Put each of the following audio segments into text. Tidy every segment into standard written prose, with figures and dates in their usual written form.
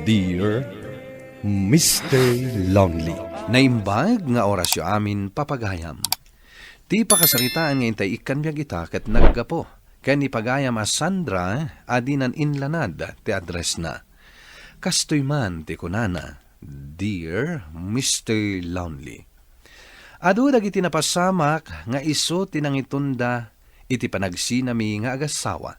Dear Mr. Lonely. Naimbag nga orasyo amin papagayam. Ti pakasaritaan nga intay ikanbyag ita ket naggapo. Ken ipagayam a Sandra adinan inlanad ti address na. Kastoy man ti kunana, Dear Mr. Lonely. Adu dagiti napasamak nga iso tinangitunda iti panagsinami nga agasawa.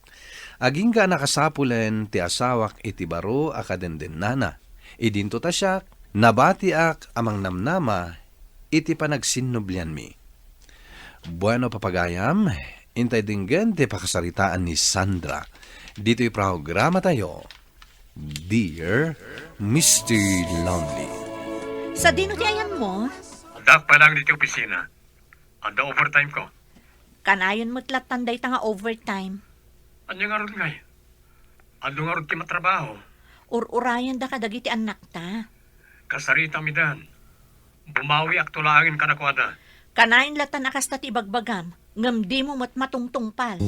Aging ka nakasapulen ti asawak iti baro akadendennana. Idinto ta siya, nabatiak amang namnama iti panagsinublian mi. Bueno papagayam, intay dinggen ti pakasaritaan ni Sandra. Dito'y programa tayo, Dear Mr. Lonely. Sa dino ti ayan mo, Dak pa lang dito opisina. Anda overtime ko. kanayon mo't latanday ta nga overtime. Anya nga ron ngay? Ando nga ron ti matrabaho. Ur-urayan da kadagiti anak ta. Kasarita mi dan. Bumawi ak tulangin ka na kwada. Kanayon latan akas ta ti bagbagam, ngam di mo mo't matungtungpal.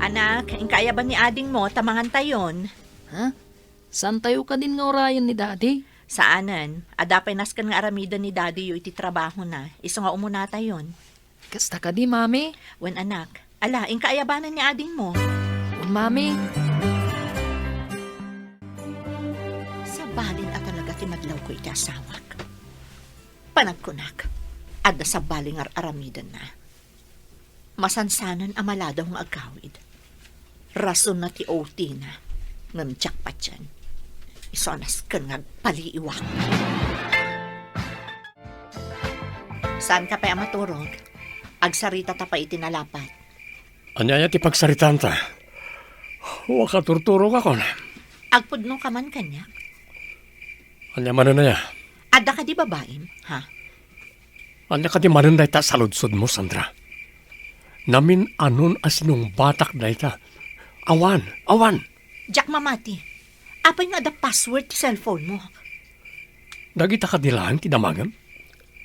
Anak, kaya ba ni ading mo tamangan tayon? Ha? Saan tayo ka din nga orayan ni Daddy? Saanan, adapay naskan nga aramida ni daddy iti trabaho na. Iso nga umuna tayon. Kasta ka di, Mami? Wen anak, ala, kaayabanan ni ading mo. Mami, Sa balin at talaga timadlaw ko iti asawak. Panagkunak, adda sa baling aramidan na. Masansanan amaladaw ng agawid. Rason na ti OT na, ngamtsak pa dyan. Isonas ka nga paliiwak. Saan ka pa maturog? Agsarita ta pa itinalapat. Anya ti pagsaritan ta. Waka turturo ka kon. Agpudno ka man kanya. Anya man na ya. Adda ka di babaim, ha? Anya ka di manunday ta sa ludsod mo, Sandra. Namin anon asinong batak na ita. Awan. Jack mamati. Apay nga da password ti cellphone mo. Dagita ka dilaan ti damagam.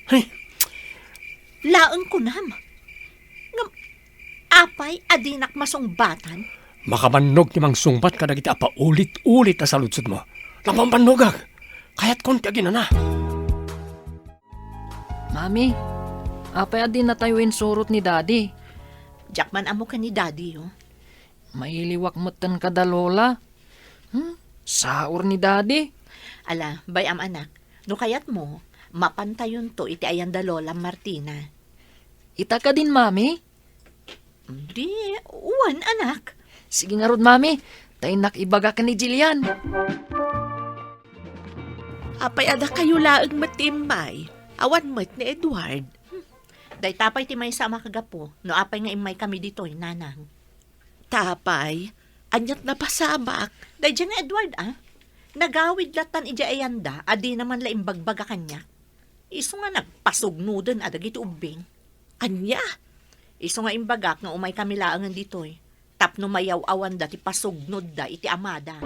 Hey, Laon ko nam. Ngam, apay adinak masungbatan. makabannog ti mang sungbat ka dagiti apa ulit-ulit na sa ludsod mo. Lamambanogag. Kaya't konti agin na. Mami, apay din na tayo insurot ni Daddy. Jack man amo ka ni daddy, oh. Mailiwak motan ka da lola. Saur ni Daddy. Ala, bayam anak, no kayat mo, mapantayon to iti ayan da Lola Martina. Ita ka din, Mami? Di, uwan anak. Sige nga rod, Mami. Tayo nakibaga ka ni Jillian. Apay ada kayo laang matimbay. Awan mat ni Edward. Day tapay ti may sama kagapo, no apay nga imay kami dito'y nanang. Tapay, anyat na pasamak. Day dyan nga Edward, ah. Nagawid latan ija ayanda, adi naman laing bagbaga kanya. Iso nga nagpasugnudan adag iti ubing. Anya? Iso nga imbagak nga umay kami laangan dito'y. Tapno mayaw awan da ti pasugnod da iti amada.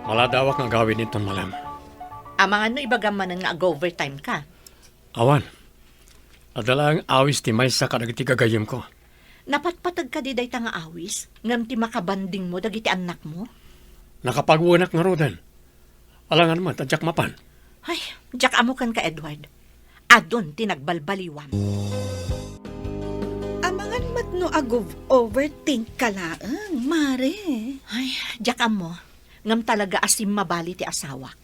Maladawak nga gawin niton malam. Amangan no ibagamanan nga ag-overtime ka. Awan. Adala ang awis ti maysa ka dagiti gagayem ko. Napatpatag ka di day ta nga awis, ngam ti makabanding mo dagiti anak mo. Nakapagwanak nga rodan. Alangan man, tadyak mapan. Ay, jak amo kan ka Edward. Adon tinagbalbaliwan. Amangan mat no agov overthink ka laang, mare. Ay, jak amo. Ngam talaga asim mabali ti asawak.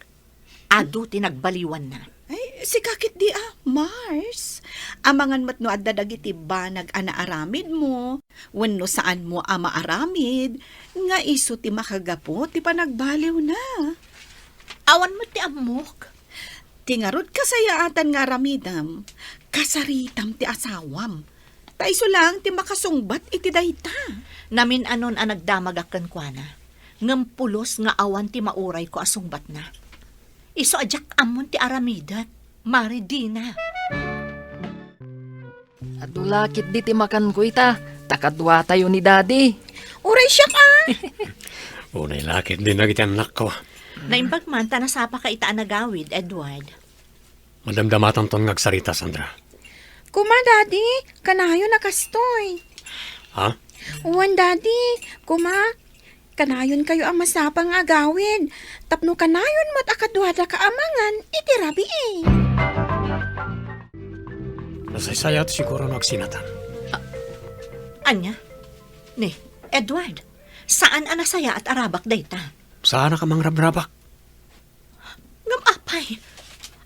Ado tinagbaliwan na. Ay, si kakit di Mars. Amangan mat no adda dagiti banag ana aramid mo. Wenno saan mo ama aramid. Nga iso ti makagapo ti panagbaliw na. Awan mo ti amok. Tingarod kasayaatan nga aramidam. Kasaritam ti asawam. Taiso lang ti makasungbat iti dayta. Namin anon ang nagdamagakan kwa na. Ngam pulos nga awan ti mauray ko asungbat na. Iso ajak amon ti aramidat. Mari di na. At ulakit di ti makan ko ita. Takadwa tayo ni Daddy. Uray siya ka! Unay lakit din nagiti anak ko. Naimbag man tanasapa ka itaan nagawid, Edward. Madamdamatan ton ngagsarita, Sandra. Kuma, Daddy, kanayo na kastoy. Ha? Uwan, Daddy. Kuma, kanayon kayo ang masapang agawid. Tapno kanayon mo't akaduhada kaamangan, itirabi eh. Nasaysayat siguro nagsinatan. Anya? Ni, Edward, saan anasaya at arabak dayta? Saan ka mang rabrabak? Ngam apay,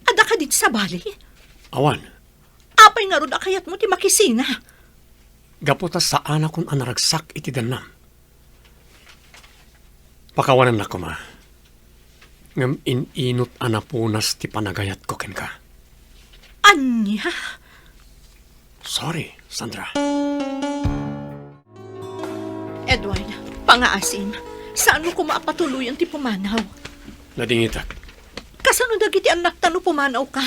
ada ka dito sa bali? Awan, Apay nga ron akayat mo ti makisina. gaputa saan akong anaragsak iti danam. Pakawanan na ko ma. Ngam ininot anapunas ti panagayat ko ken ka. Anya? Sorry, Sandra. Edward, pangaasim, saan mo kumapatuluyan ti pumanaw? Nadingitak. Kasano dagiti anak tano pumanaw ka?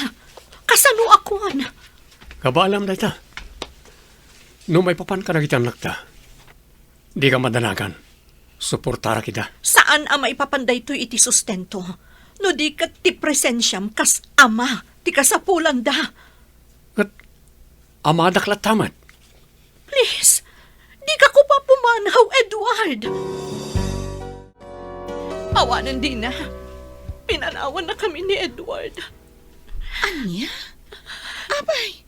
Kasano akuan? Kabaalam dayta. No may papan ka na kita anak ta. Di ka madanagan. Suportara kita. Saan ama ipapanday to iti sustento? No di ka ti presensyam kas ama, ti kasapulan da. At amadaklat tamat. Please, di ka ko pa pumanaw, Edward. Awanan din na. Pinanawan na kami ni Edward. Anya? Abay,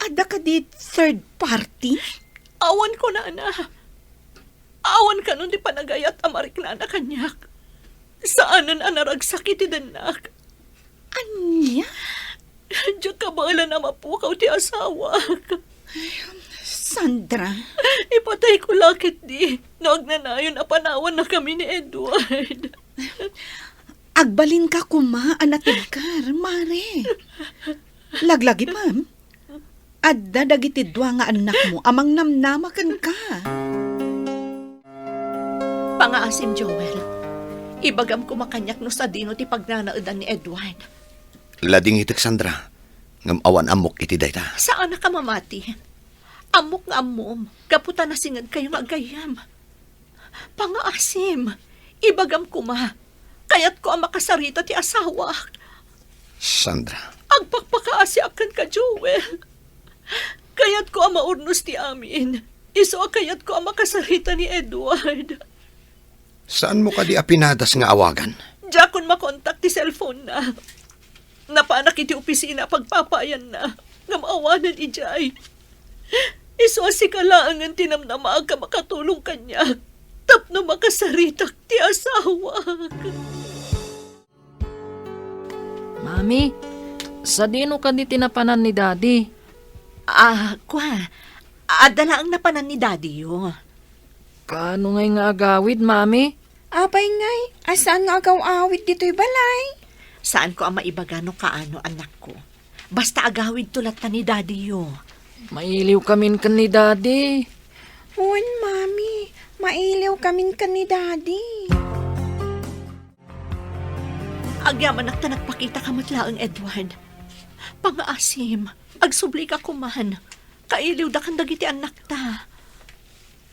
ada ka di third party? Awan ko na. Awan ka nun di panagayat amarik na na kanyak. Saanan anaragsak iti danak. Anya? Diyan ka bala na mapukaw ti asawa. Sandra, Ipatay ko lakit di. Nagnanayon na panawan na kami ni Edward. agbalin ka kuma, anatigkar, mare. Laglagi, ma'am. Adda dagiti dua nga anak mo, amang namnamakan ka. Pangaasim, Joel. Ibagam ko makanyak no sa dino ti pagnanaudan ni Edward. Lading itik, Sandra. Ngam awan amok iti dayta. Saan na ka mamati? Amok nga amom. Kaputa na singad kayong agayam. Pangaasim. Ibagam ko ma. Kayat ko ang makasarita ti asawa. Sandra. Agpakpakaasi akan ka, Joel. Kayat ko ang maurnos ti amin. Iso kayat ko ang makasarita ni Edward. Saan mo ka di apinadas nga awagan? Diakon makontak ti cellphone na. Napanak iti opisina pagpapayan na. Ngamawanan ijay. Iso si kalaangan tinamnama ka makatulong kanya. Tapno makasaritak ti asawa. Mami, sa dino ka di tinapanan ni Daddy? Adala ang napanan ni Daddy yo. Kaano ngay nga agawid, Mami? Apay ngay, asan nga agaw-awit dito'y balay? Saan ko ang maibagano kaano anak ko? Basta agawid tulat na ni Daddy yo. Mailiw kamin ka ni Daddy. Uwan, mami, mailiw kamin ka ni Daddy. Agyaman nakta nagpakita ka matlaang Edward. Pangaasim, agsubli ka kuman. Kailiw da kang dagiti anak ta.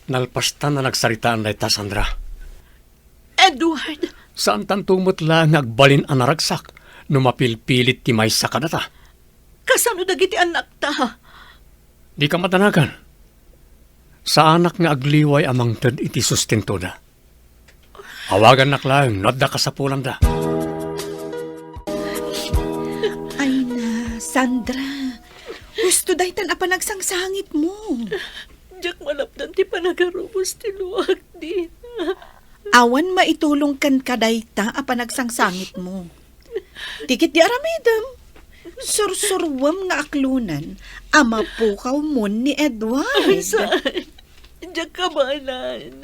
Nalpastan na nagsaritaan na ita, Sandra. Edward! Saan tantumot lang agbalin ang naragsak no mapilpilit ti may sa kadata? Kasano dagiti anak ta? Di ka matanagan. Sa anak nga agliway amang tad iti sustento da. Awagan nak lang, nodda ka sa pulang da. Ay na, Sandra. Gusto dahi tan apa nagsangsangit mo. Diyak malapdan ti panagarubos ti luwag din. Awan maitulong kan kadayta apa nagsangsangit mo. Tikit di aramidam. Sursurwam nga aklunan. Ama pukaw mo ni Edward. Saan? Diyak kabalan.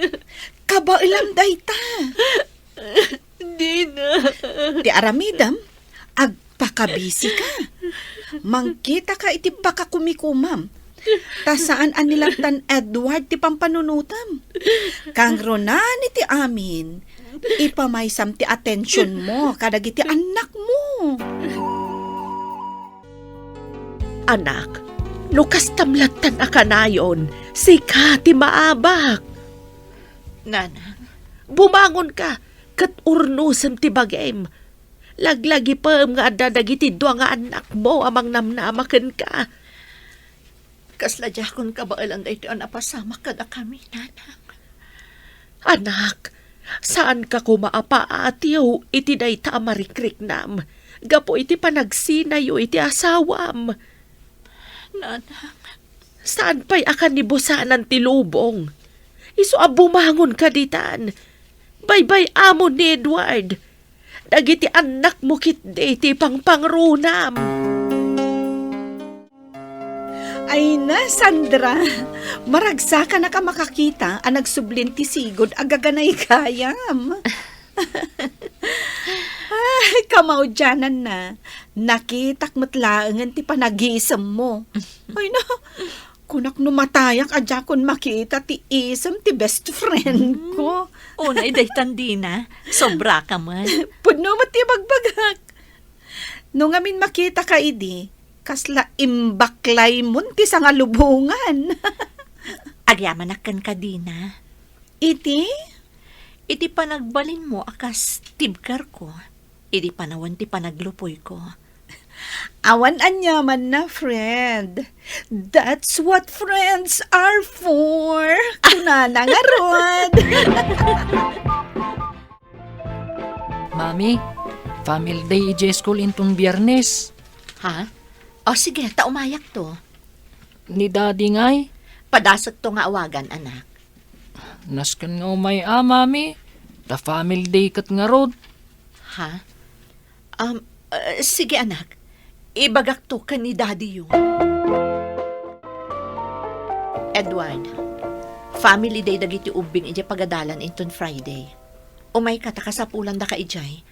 Kabailam dayta. Di na. Ti aramidam, agpakabisi ka. Mangkita ka iti baka kumikumam. Ta saan anilagtan Edward ti pampanunutam. Kang ronan iti amin, ipamaysam ti atensyon mo kadag iti anak mo. Anak, lukas tamlatan akanayon, sika ti maabak. Nana, Bumangon ka, kat urnusan ti bagem. Laglagi pa nga dadagiti dua nga anak mo amang namnamakan ka. Kasladyakon kabailan da ito ang napasama kada kami, nanang. Anak, saan ka kumaapaatiyo iti day tamarikrik-nam? Gapo iti panagsinayo iti asawam. Nanang, Saan pa'y akan nibusanan ti lubong? Iso bumangon ka ditan. Baybay amon ni Edward. Dagiti anak mo kitde ti pangpangrunam. Ay na, Sandra. Maragsa ka na ka makakita ang nagsublin ti sigod agaganay kayam. Ay, kamaudyanan na. Nakitak matlaangan ti panagisam mo. Ay na, kunak numatayak adya kun makita ti isam ti best friend ko. unay day tandina. Sobra ka man. Puno mo ti bagbagak. Nung amin makita ka idi, kasla imbaklay mun ti sa nga lubungan. Agyaman akan ka dina. Iti? Iti panagbalin mo akas tibkar ko. Iti panawan ti panaglupoy ko. Awan anyaman na, friend. That's what friends are for. Kunana nga, Rod. Mami, family day ije school intong biyernes. Ha? O sige, taumayak to. Ni daddy ngay, Padasot to nga awagan, anak. naskan nga umay mami. Ta family day kat nga rod. Ha? Sige, anak. Ibagak to ka ni daddy yun. Edward, family day dagiti ubing ije pagadalan inton Friday. Umay ka takasapulan da ka ijay.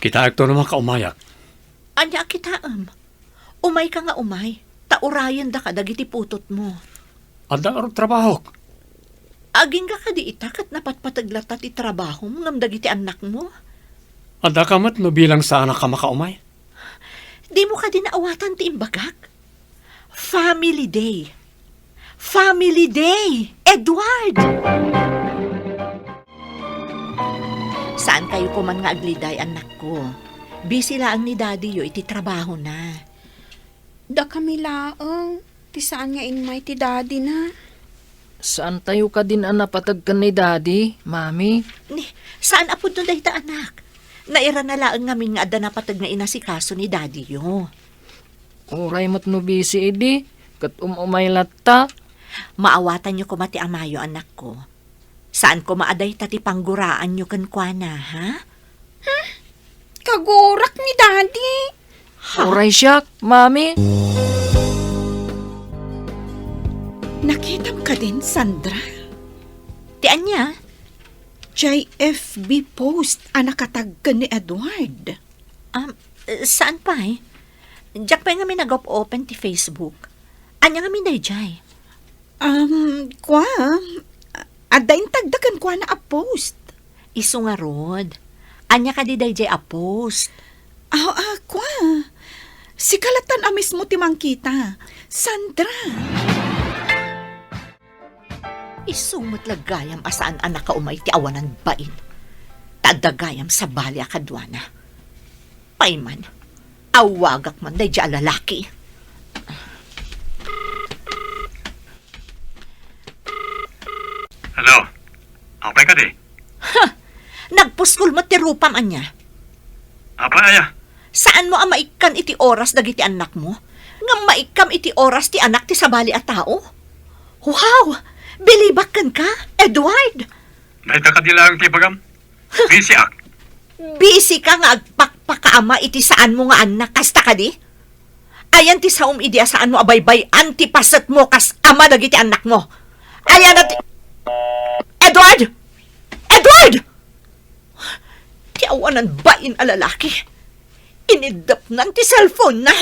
Kita akto naman kaumayak. Anya kitaam. Umay ka nga umay. Taurayan da ka dagiti putot mo. Anda arong trabaho. Aging ka di itakat napatpataglatat ti trabaho mo ngam dagiti anak mo. Anda kamat no bilang sa anak ka makaumay. Di mo ka din naawatan ti imbagak. Family Day. Family Day! Edward! Saan kayo ko man nga agliday, anak ko? Busy lang ni daddy yo, iti trabaho na. Da kami laang. Ti saan nga inmay ti daddy na? Saan tayo ka din napatag ka ni daddy, mami? Ni, saan apod nun dahita, anak? Naira na laang ngamin nga ada napatag nga inasikaso ni daddy yo. Uray mo't no busy edi. Kat umay latta. Maawatan nyo ko mati amayo, anak ko. Saan ko maaday tati pangguraan nyo kankwana, ha? Kagurak ni daddy. Uray siya, mami. Nakitam ka din, Sandra. Ti anya? JFB post ang nakatag ka ni Edward. Saan pa eh? Diyak pa nga may nag-open ti Facebook. Anya nga minday jay? Kwa? Adain tagdagan kwa na a post. Iso nga rod. Anya ka di jay a post. Kwa? Si kalatan amis mo timang kita. Sandra. Isumot lagayam asaan anak ka umay ti awanan bain. Tadagayam sa bali akadwana. Payman, awagak man day jay lalaki. Hello? Apay ka di? Nagpuskul mo ti rupam anya. Apay aya? Saan mo ang maikan iti oras dagiti anak mo? Nga maikam iti oras ti anak ti sabali a tao? Wow! Bilibakan ka, Edward! Dahil ka di lang tipagam. Busy ak. Busy ka nga agpakpakaama iti saan mo nga anak, kasta ka di? Ayan ti saum idea saan mo abaybay antipasat mo kas ama dagiti anak mo. Ayan na ti... Edward! Edward! Ti awanan bain a lalaki. Inidap nan ti cellphone na.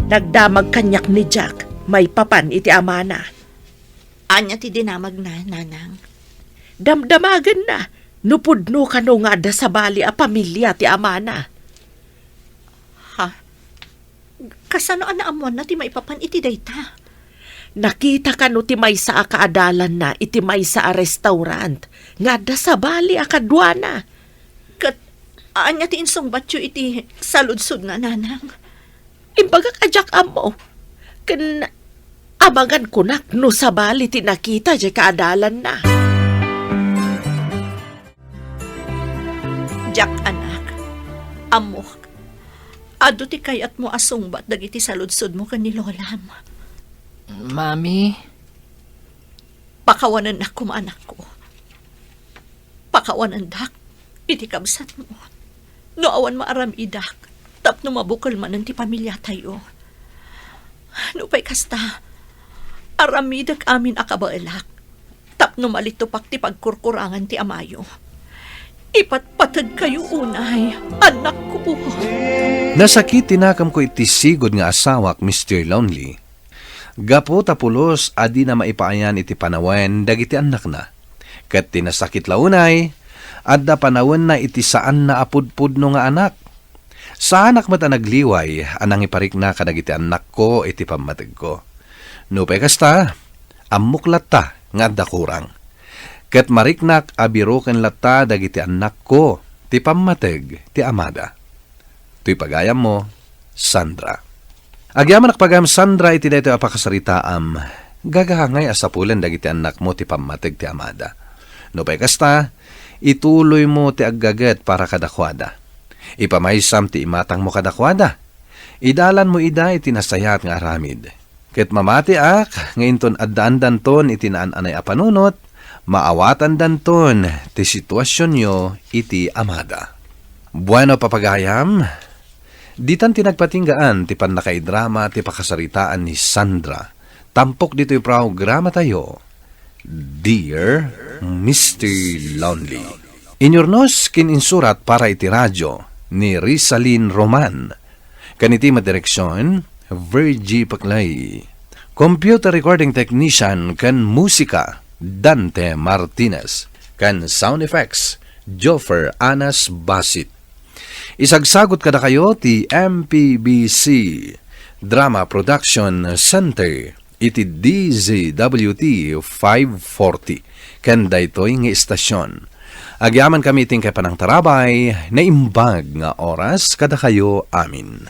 Nagdamag kanyak ni Jack. May papan iti amana. Anya ti dinamag na, nanang. Damdamagan na. Nupudno ka no nga da sa bali a pamilya ti amana. Ha? Kasano anaamuan na ti maipapan iti dayta? Nakita ka no ti may sa akaadalan na iti may sa restaurant. Nga da sa bali a kadwana. Kat, anya ti insong batyo iti saludsod na, nanang. Imbagak ajak amo. Kan abangan ko nak no sa bali tinakita jay kaadalan na. Jack anak, amok, ado ti kayat mo asungbat dagiti saludsod mo kan ni Lolam. Mami, Pakawanan na ko anak ko. Pakawanan dak, iti kabsat mo. No awan maaram idak, tapno mabukal man ti pamilya tayo. No pa'y kasta, aramidag amin akabaelak, tapno malitupak ti pagkurkurangan ti amayo. Ipatpatag kayo unay, anak ko. Nasakit tinakam ko iti sigod nga asawak, Mr. Lonely. Gapo tapulos adi na maipaayan iti panawen dagiti anak na. Kat tinasakit launay, adda panawen na iti saan na apudpudno nga anak. Sa anak mata nagliway, anang iparik na kadagiti anak ko iti pamatag ko. No pa'y kasta, amuklat ta nga adda kurang. Kat mariknak abiroken lata dagiti anak ko, ti pamateg, ti amada. Tuy pagayam mo, Sandra. Agyaman pagayam Sandra iti dito apakasaritaam, gagahangay asapulen dagiti anak mo ti pamateg ti amada. No pa'y kasta, ituloy mo ti aggaget para kadakwada. Ipamaysam ti imatang mo kadakwada. Idalan mo ida iti nasayat nga aramid. Ket mamati ak, ngayinton addaan danton iti naan-anay apanunot, maawatan danton ti sitwasyon nyo iti amada. Bueno papagayam, ditan tinagpatinggaan ti panakaidrama ti pakasaritaan ni Sandra. Tampok dito yung programa tayo, Dear Mr. Lonely. Inyornos kininsurat para iti radyo ni Rizalyn Roman. Kaniti madireksyon, Virgie Paclay. Computer recording technician kan musika, Dante Martinez. Kan sound effects, Joffer Anas Basit. Isagsagot kada kayo ti MPBC Drama Production Center iti DZWT 540 kan daytoy nga istasyon. Agyaman kami ting kay panang tarabay na imbag nga oras kada kayo amin.